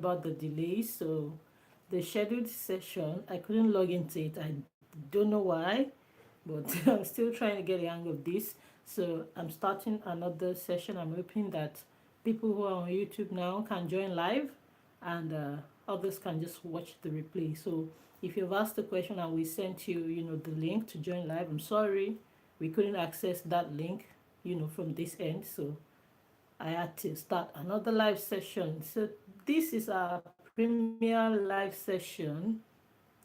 about the delay. So the scheduled session, I couldn't log into it. I don't know why, but I'm still trying to get the hang of this. So I'm starting another session. I'm hoping that people who are on YouTube now can join live, and others can just watch the replay. So if you've asked the question and we sent you, the link to join live, I'm sorry we couldn't access that link, from this end. So I had to start another live session. So this is our premier live session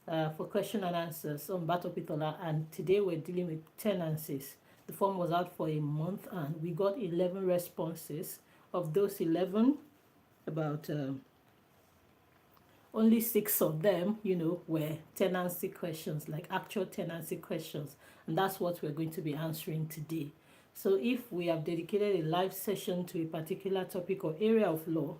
for question and answers on Battle with Ola, and today we're dealing with tenancies. The form was out for a month and we got 11 responses. Of those 11, about only 6 of them, were tenancy questions, like actual tenancy questions, and that's what we're going to be answering today. So if we have dedicated a live session to a particular topic or area of law,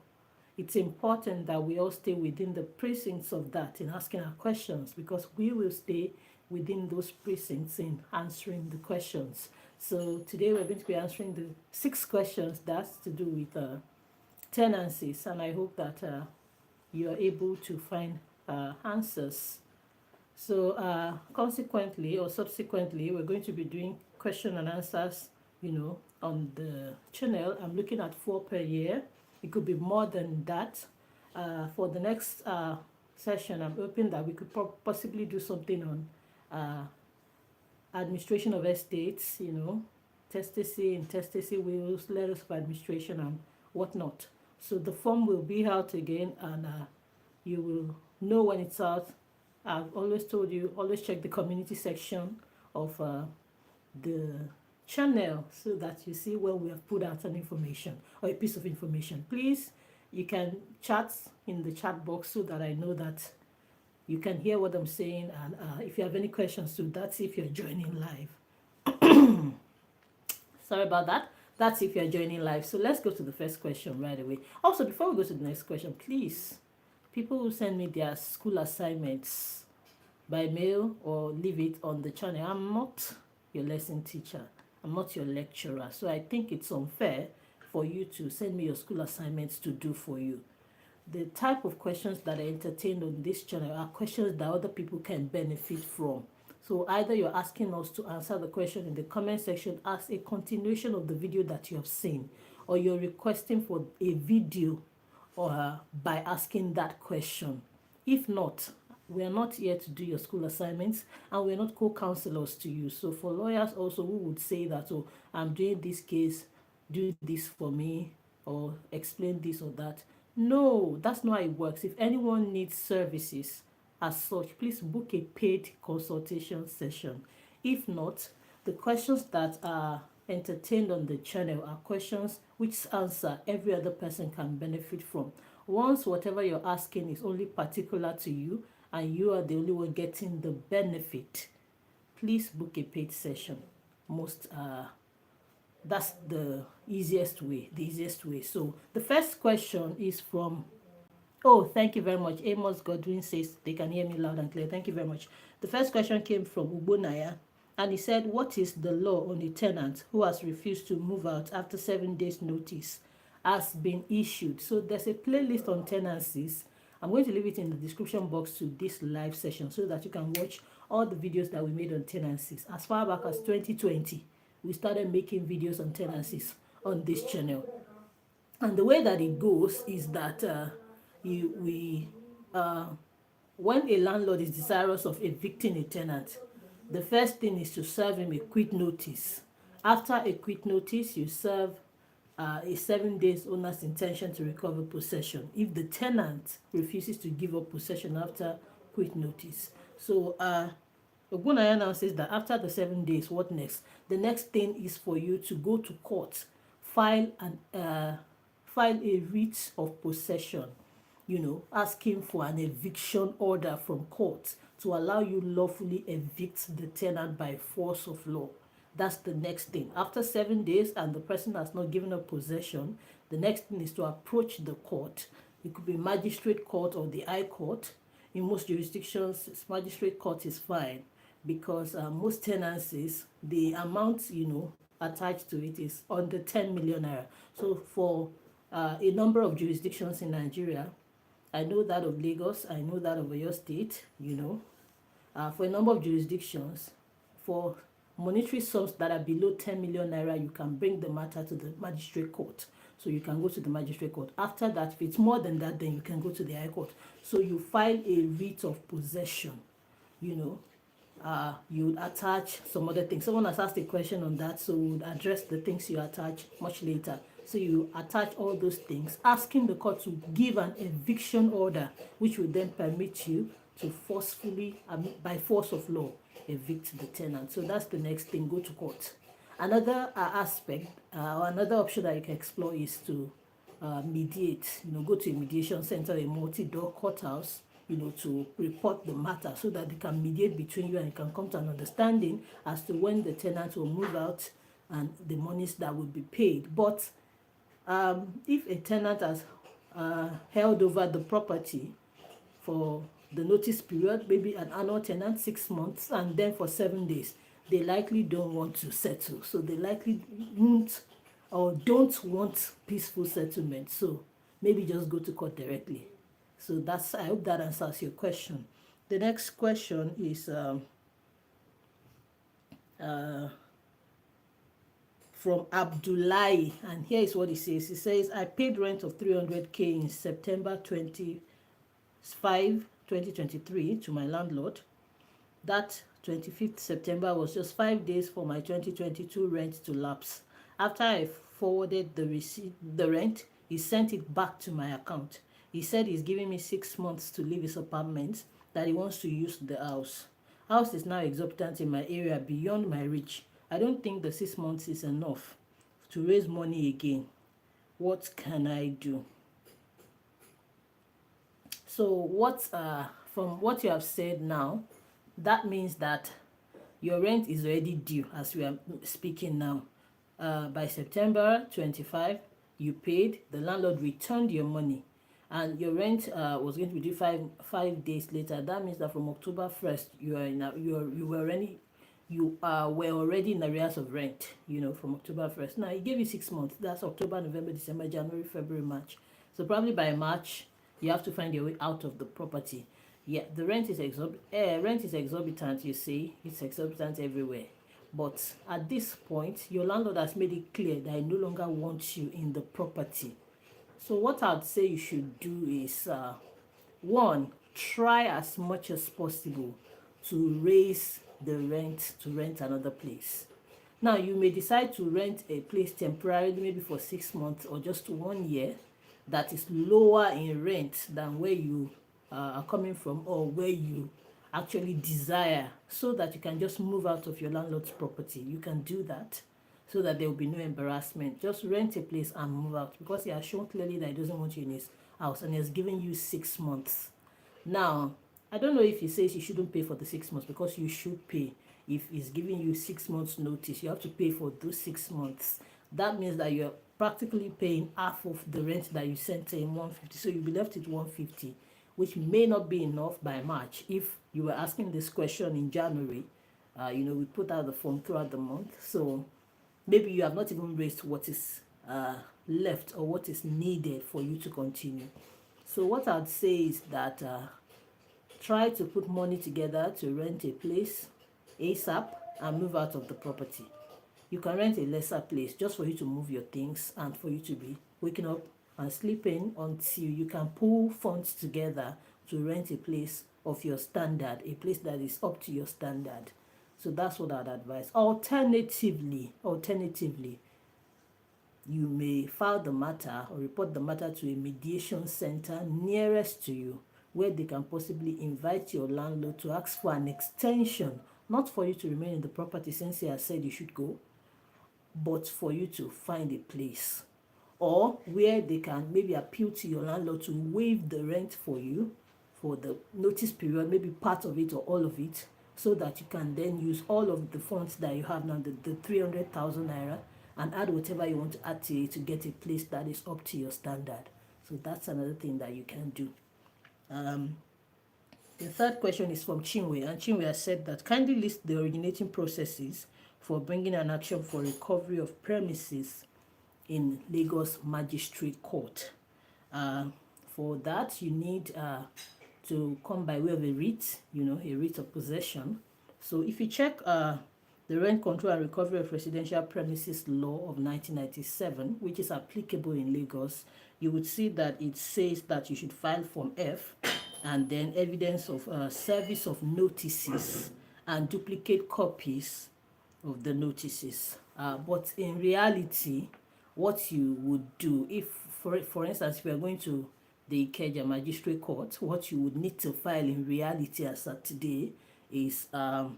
it's important that we all stay within the precincts of that in asking our questions, because we will stay within those precincts in answering the questions. So today we're going to be answering the 6 questions that's to do with tenancies, and I hope that you are able to find answers. So consequently or subsequently, we're going to be doing question and answers, on the channel. I'm looking at 4 per year. It could be more than that. For the next session, I'm hoping that we could possibly do something on administration of estates, testacy, intestacy, wills, letters of administration, and whatnot. So the form will be out again, and you will know when it's out. I've always told you, always check the community section of the channel so that you see when we have put out an information or a piece of information. Please, you can chat in the chat box so that I know that you can hear what I'm saying, and if you have any questions too, that's if you're joining live. Sorry about that. That's if you're joining live. So let's go to the first question right away. Also, before we go to the next question, please, people who send me their school assignments by mail or leave it on the channel, I'm not your lesson teacher. I'm not your lecturer. So I think it's unfair for you to send me your school assignments to do for you. The type of questions that are entertained on this channel are questions that other people can benefit from. So either you're asking us to answer the question in the comment section as a continuation of the video that you have seen, or you're requesting for a video or by asking that question. If not, we are not here to do your school assignments, and we're not co-counselors to you. So for lawyers also who would say that, oh, I'm doing this case, do this for me, or explain this or that. No, that's not how it works. If anyone needs services as such, please book a paid consultation session. If not, the questions that are entertained on the channel are questions which answer every other person can benefit from. Once whatever you're asking is only particular to you and you are the only one getting the benefit, please book a paid session. That's the easiest way. So the first question is from, oh, thank you very much. Amos Godwin says they can hear me loud and clear. Thank you very much. The first question came from Ubonaya, and he said, what is the law on a tenant who has refused to move out after 7 days notice has been issued? So there's a playlist on tenancies. I'm going to leave it in the description box to this live session so that you can watch all the videos that we made on tenancies. As far back as 2020, we started making videos on tenancies on this channel. And the way that it goes is that when a landlord is desirous of evicting a tenant, the first thing is to serve him a quit notice. After a quit notice, you serve a 7 days owner's intention to recover possession if the tenant refuses to give up possession after quit notice. So Ogunaya now says that after the 7 days, what next? The next thing is for you to go to court, file a writ of possession, asking for an eviction order from court to allow you lawfully evict the tenant by force of law. That's the next thing. After 7 days and the person has not given up possession, the next thing is to approach the court. It could be magistrate court or the high court. In most jurisdictions, magistrate court is fine, because most tenancies, the amount attached to it is under 10 million naira. So for a number of jurisdictions in Nigeria, I know that of Lagos, I know that of your state, for a number of jurisdictions, for monetary sums that are below 10 million naira, you can bring the matter to the magistrate court. So you can go to the magistrate court. After that, if it's more than that, then you can go to the high court. So you file a writ of possession, you would attach some other things. Someone has asked a question on that, so we would address the things you attach much later. So you attach all those things, asking the court to give an eviction order, which will then permit you to forcefully, by force of law, evict the tenant. So that's the next thing, go to court. Another aspect, or another option that you can explore is to mediate, go to a mediation center, a multi-door courthouse, to report the matter so that they can mediate between you and you can come to an understanding as to when the tenant will move out and the monies that will be paid. But if a tenant has held over the property for the notice period, maybe an annual tenant, 6 months, and then for 7 days, they likely don't want to settle. So they likely won't or don't want peaceful settlement. So maybe just go to court directly. So I hope that answers your question. The next question is from Abdullahi, and here is what he says. He says, I paid rent of 300K in September 2023 to my landlord. That 25th September was just 5 days for my 2022 rent to lapse. After I forwarded the rent, he sent it back to my account. He said he's giving me 6 months to leave his apartment, that he wants to use the house. House is now exorbitant in my area, beyond my reach. I don't think the 6 months is enough to raise money again. What can I do? So from what you have said now, that means that your rent is already due as we are speaking now. By September 25, you paid, the landlord returned your money, and your rent was going to be due five days later. That means that from October 1st, you were already in arrears of rent, from October 1st. Now, he gave you 6 months. That's October, November, December, January, February, March. So probably by March, you have to find your way out of the property. Yeah, the rent is exorbitant, you see. It's exorbitant everywhere. But at this point, your landlord has made it clear that he no longer wants you in the property. So what I'd say you should do is, one, try as much as possible to raise the rent to rent another place. Now, you may decide to rent a place temporarily, maybe for 6 months or just 1 year, that is lower in rent than where you are coming from or where you actually desire, so that you can just move out of your landlord's property. You can do that so that there will be no embarrassment. Just rent a place and move out, because he has shown clearly that he doesn't want you in his house and he has given you 6 months. Now, I don't know if he says you shouldn't pay for the 6 months, because you should pay. If he's giving you 6 months notice, you have to pay for those 6 months. That means that you're practically paying half of the rent that you sent him, 150. So you'll be left with 150, which may not be enough by March. If you were asking this question in January, we put out the form throughout the month. So maybe you have not even raised what is left or what is needed for you to continue. So what I'd say is that try to put money together to rent a place ASAP and move out of the property. You can rent a lesser place just for you to move your things and for you to be waking up and sleeping until you can pull funds together to rent a place of your standard, a place that is up to your standard. So that's what I'd advise. Alternatively, you may file the matter or report the matter to a mediation center nearest to you, where they can possibly invite your landlord to ask for an extension, not for you to remain in the property since he has said you should go, but for you to find a place. Or where they can maybe appeal to your landlord to waive the rent for you for the notice period, maybe part of it or all of it, so that you can then use all of the funds that you have now, the 300,000 naira, and add whatever you want to add to it to get a place that is up to your standard. So that's another thing that you can do. The third question is from Chinwe, and Chinwe has said that kindly list the originating processes for bringing an action for recovery of premises in Lagos Magistrate Court. for that, you need to come by way of a writ, a writ of possession. So if you check the Rent Control and Recovery of Residential Premises Law of 1997, which is applicable in Lagos, you would see that it says that you should file Form F and then evidence of service of notices and duplicate copies of the notices. But in reality, what you would do if, for instance, if you are going to the Ikeja Magistrate Court, what you would need to file in reality as of today is a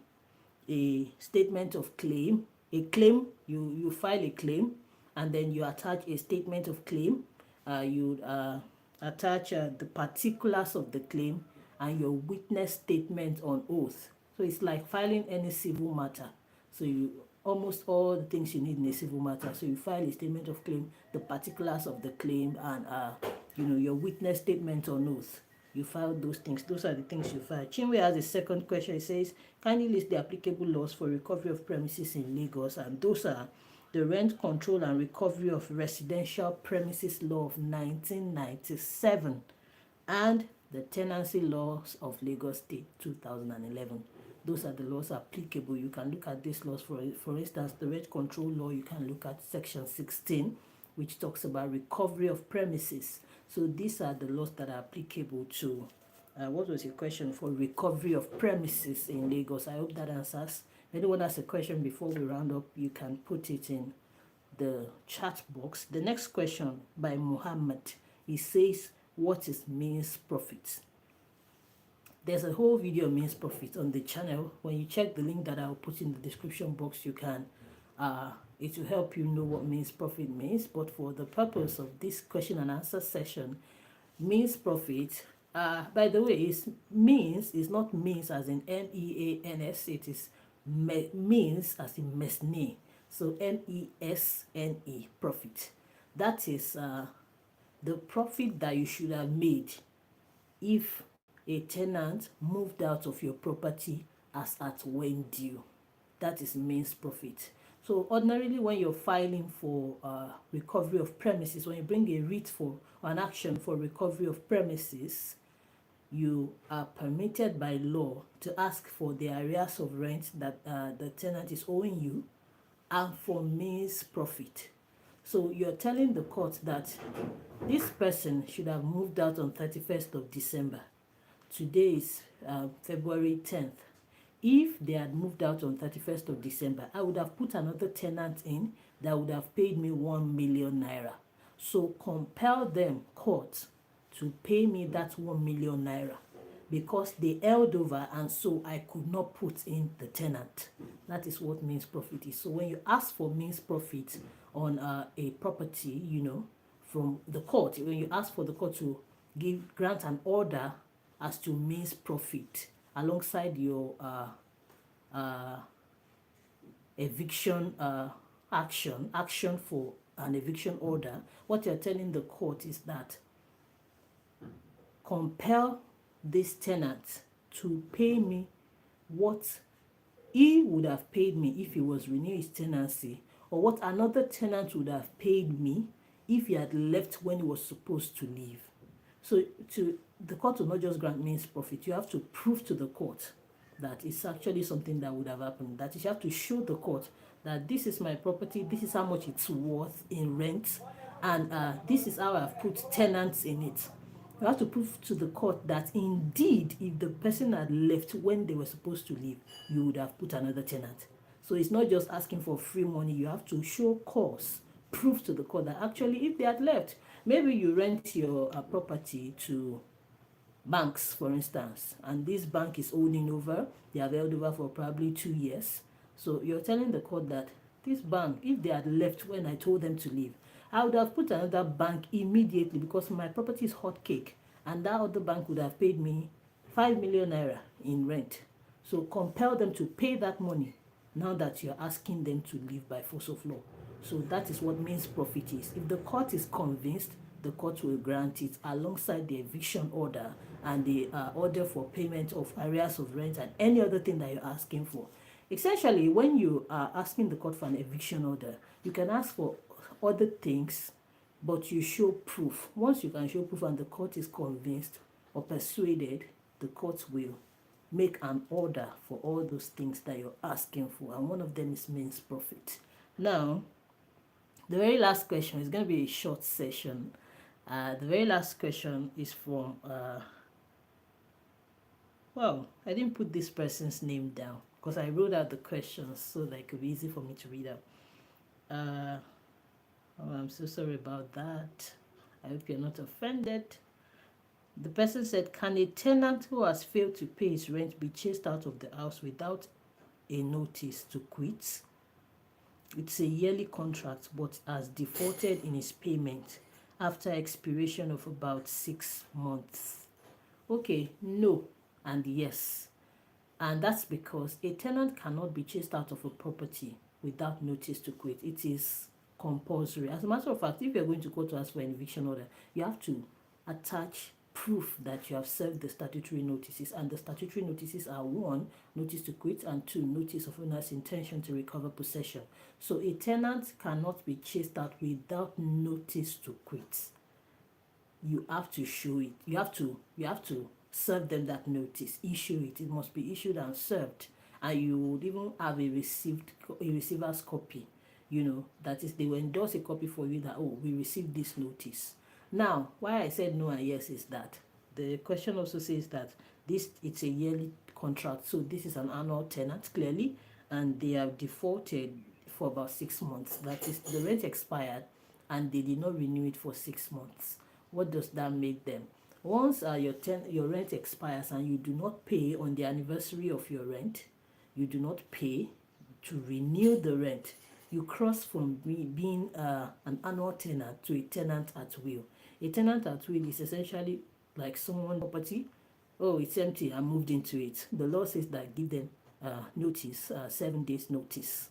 statement of claim. A claim, you file a claim, and then you attach a statement of claim. You attach the particulars of the claim and your witness statement on oath. So it's like filing any civil matter. So you almost all the things you need in a civil matter. So you file a statement of claim, the particulars of the claim, and your witness statement on oath. You file those things. Those are the things you file. Chinwe has a second question. It says, kindly list the applicable laws for recovery of premises in Lagos, and those are the Rent Control and Recovery of Residential Premises Law of 1997 and the Tenancy Laws of Lagos State 2011. Those are the laws applicable. You can look at these laws. For instance, the Rent Control Law, you can look at Section 16, which talks about recovery of premises. So these are the laws that are applicable to, what was your question for recovery of premises in Lagos? I hope that answers. If anyone has a question before we round up, you can put it in the chat box. The next question by Muhammad, he says, what is means profit? There's a whole video on means profit on the channel. When you check the link that I'll put in the description box, you can it will help you know what means profit means. But for the purpose of this question and answer session, means profit, by the way, is means is not means as in MEANS. It is means as in mesne. So MESNE, profit. That is the profit that you should have made if a tenant moved out of your property as at when due. That is means profit. So ordinarily, when you're filing for recovery of premises, when you bring a writ for an action for recovery of premises, you are permitted by law to ask for the arrears of rent that the tenant is owing you and for means profit. So you're telling the court that this person should have moved out on 31st of December. Today is February 10th. If they had moved out on 31st of December, I would have put another tenant in that would have paid me 1 million naira. So compel them, court, to pay me that 1 million naira because they held over and so I could not put in the tenant. That is what means profit is. So when you ask for means profit on a property, from the court, when you ask for the court to grant an order as to means profit alongside your eviction action for an eviction order, what you're telling the court is that compel this tenant to pay me what he would have paid me if he was renewing his tenancy, or what another tenant would have paid me if he had left when he was supposed to leave. So the court will not just grant means profit. You have to prove to the court that it's actually something that would have happened. That you have to show the court that this is my property, this is how much it's worth in rent, and this is how I've put tenants in it. You have to prove to the court that indeed, if the person had left when they were supposed to leave, you would have put another tenant. So it's not just asking for free money. You have to show cause, prove to the court that actually if they had left, maybe you rent your property to banks, for instance, and this bank is holding over. They have held over for probably 2 years. So you're telling the court that this bank, if they had left when I told them to leave, I would have put another bank immediately because my property is hot cake, and that other bank would have paid me 5 million naira in rent. So compel them to pay that money now that you're asking them to leave by force of law. So that is what means profit is. If the court is convinced, the court will grant it alongside the eviction order and the order for payment of arrears of rent and any other thing that you're asking for. Essentially, when you are asking the court for an eviction order, you can ask for other things but you show proof. Once you can show proof and the court is convinced or persuaded, the court will make an order for all those things that you're asking for, and one of them is means profit. Now, the very last question is going to be a short session. The very last question is from, well, I didn't put this person's name down because I wrote out the questions so that it could be easy for me to read out. Oh, I'm so sorry about that. I hope you're not offended. The person said, can a tenant who has failed to pay his rent be chased out of the house without a notice to quit? It's a yearly contract but has defaulted in his payment after expiration of about 6 months. Okay, no and yes. And that's because a tenant cannot be chased out of a property without notice to quit. It is compulsory. As a matter of fact, if you're going to court to ask for an eviction order, you have to attach proof that you have served the statutory notices, and the statutory notices are: 1, notice to quit, and 2, notice of owner's intention to recover possession. So a tenant cannot be chased out without notice to quit. You have to show it. You have to serve them that notice, issue it. It must be issued and served, and you would even have a receiver's copy. That is, they will endorse a copy for you that, oh, we received this notice. Now, why I said no and yes is that the question also says that it's a yearly contract, so this is an annual tenant clearly, and they have defaulted for about 6 months. That is, the rent expired and they did not renew it for 6 months. What does that make them? Once your rent expires and you do not pay on the anniversary of your rent, you do not pay to renew the rent, you cross from being an annual tenant to a tenant at will. A tenant at will is essentially like someone's property. Oh, it's empty, I moved into it. The law says that give them notice, 7 days notice,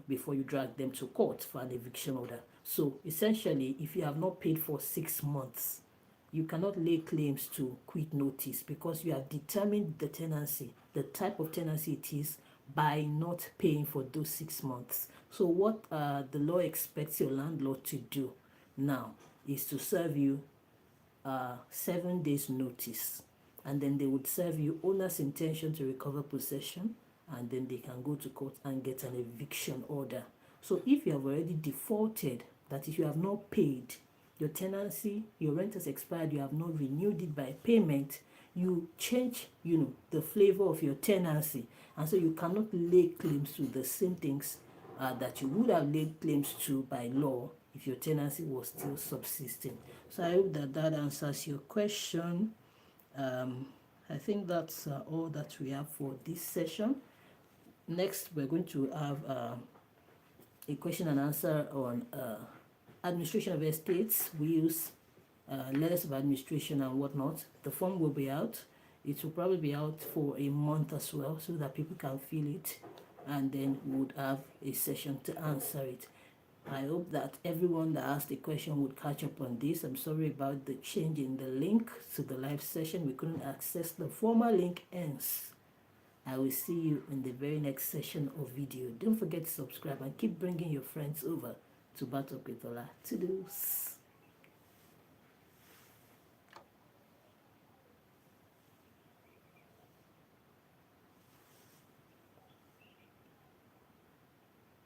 before you drag them to court for an eviction order. So essentially, if you have not paid for 6 months, you cannot lay claims to quit notice because you have determined the tenancy, the type of tenancy it is, by not paying for those 6 months. So what the law expects your landlord to do now is to serve you 7 days notice, and then they would serve you owner's intention to recover possession, and then they can go to court and get an eviction order. So if you have already defaulted, that is, you have not paid, your tenancy, your rent has expired, you have not renewed it by payment, you change, the flavor of your tenancy, and so you cannot lay claims to the same things that you would have laid claims to by law if your tenancy was still subsisting. So I hope that answers your question. I think that's all that we have for this session. Next, we're going to have a question and answer on administration of estates, wills, letters of administration and whatnot. The form will be out. It will probably be out for a month as well, so that people can fill it, and then we would have a session to answer it. I hope that everyone that asked a question would catch up on this. I'm sorry about the change in the link to the live session. We couldn't access the former link, hence I will see you in the very next session of video. Don't forget to subscribe and keep bringing your friends over to Talk with Ola. Toodles.